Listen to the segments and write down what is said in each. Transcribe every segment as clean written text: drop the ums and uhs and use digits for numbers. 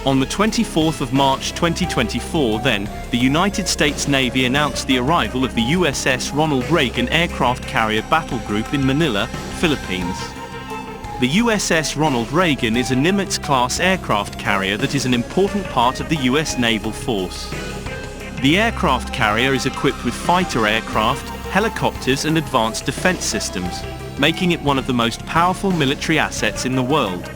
On the 24th of March 2024 then, the United States Navy announced the arrival of the u.s.s. Ronald Reagan aircraft carrier battle group in Manila, Philippines. The u.s.s. Ronald Reagan is a Nimitz-class aircraft carrier that is an important part of the U.S. naval force. The aircraft carrier is equipped with fighter aircraft, helicopters and advanced defense systems, making it one of the most powerful military assets in the world.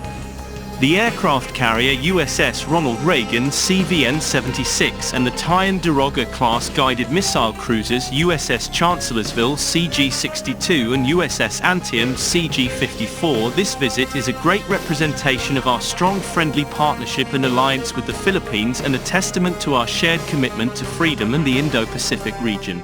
The aircraft carrier u.s.s. Ronald Reagan CVN-76 and the Ticonderoga-class guided missile cruisers u.s.s. Chancellorsville CG-62 and u.s.s. Antietam CG-54. This visit is a great representation of our strong friendly partnership and alliance with the Philippines and a testament to our shared commitment to freedom and the Indo-Pacific region.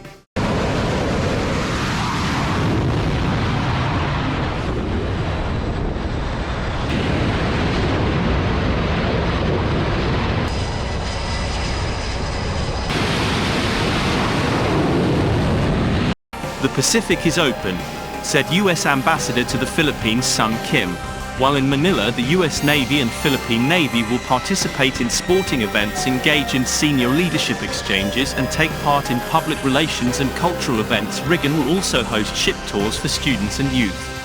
The Pacific is open, said U.S. Ambassador to the Philippines Sun Kim. While in Manila, the U.S. Navy and Philippine Navy will participate in sporting events, engage in senior leadership exchanges, and take part in public relations and cultural events. Reagan will also host ship tours for students and youth.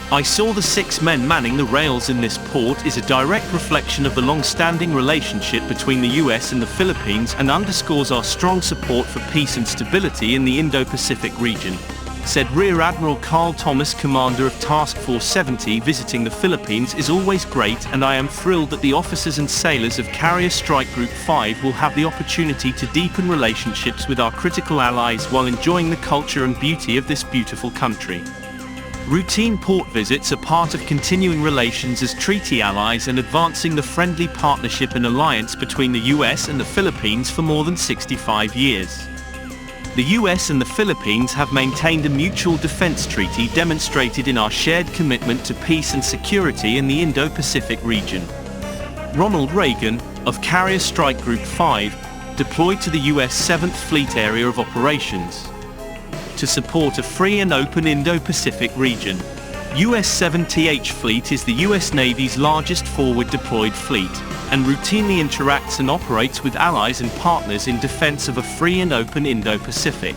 I saw the 6 men manning the rails in this port is a direct reflection of the long-standing relationship between the U.S. and the Philippines and underscores our strong support for peace and stability in the Indo-Pacific region, said Rear Admiral Carl Thomas, commander of Task Force 70. Visiting the Philippines is always great, and I am thrilled that the officers and sailors of Carrier Strike Group 5 will have the opportunity to deepen relationships with our critical allies while enjoying the culture and beauty of this beautiful country. Routine port visits are part of continuing relations as treaty allies and advancing the friendly partnership and alliance between the U.S. and the Philippines for more than 65 years. The U.S. and the Philippines have maintained a mutual defense treaty demonstrated in our shared commitment to peace and security in the Indo-Pacific region. Ronald Reagan, of Carrier Strike Group 5, deployed to the U.S. 7th Fleet Area of Operations to support a free and open Indo-Pacific region. U.S. 7th Fleet is the U.S. Navy's largest forward deployed fleet, and routinely interacts and operates with allies and partners in defense of a free and open Indo-Pacific.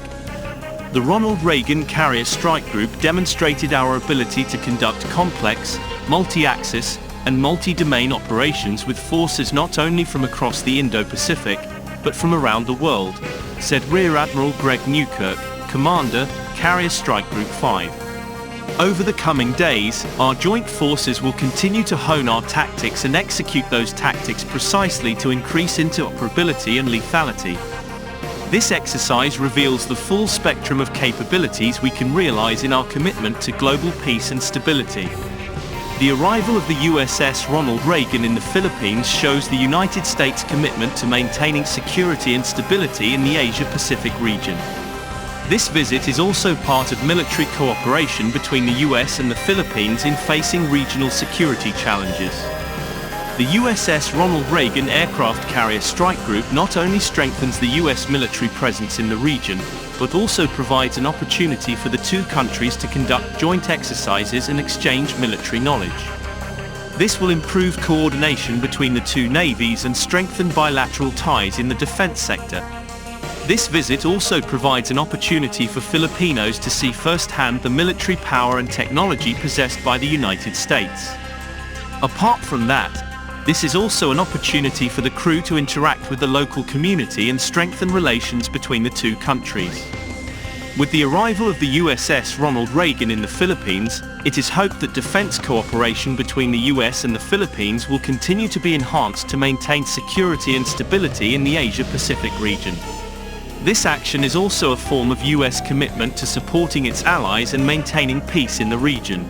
The Ronald Reagan Carrier Strike Group demonstrated our ability to conduct complex, multi-axis, and multi-domain operations with forces not only from across the Indo-Pacific, but from around the world, said Rear Admiral Greg Newkirk, Commander, Carrier Strike Group 5. Over the coming days, our joint forces will continue to hone our tactics and execute those tactics precisely to increase interoperability and lethality. This exercise reveals the full spectrum of capabilities we can realize in our commitment to global peace and stability. The arrival of the u.s.s. Ronald Reagan in the Philippines shows the United States' commitment to maintaining security and stability in the Asia-Pacific region. This visit is also part of military cooperation between the U.S. and the Philippines in facing regional security challenges. The u.s.s. Ronald Reagan aircraft carrier strike group not only strengthens the U.S. military presence in the region, but also provides an opportunity for the two countries to conduct joint exercises and exchange military knowledge. This will improve coordination between the two navies and strengthen bilateral ties in the defense sector. This visit also provides an opportunity for Filipinos to see firsthand the military power and technology possessed by the United States. Apart from that, this is also an opportunity for the crew to interact with the local community and strengthen relations between the two countries. With the arrival of the u.s.s. Ronald Reagan in the Philippines, it is hoped that defense cooperation between the U.S. and the Philippines will continue to be enhanced to maintain security and stability in the Asia-Pacific region. This action is also a form of U.S. commitment to supporting its allies and maintaining peace in the region.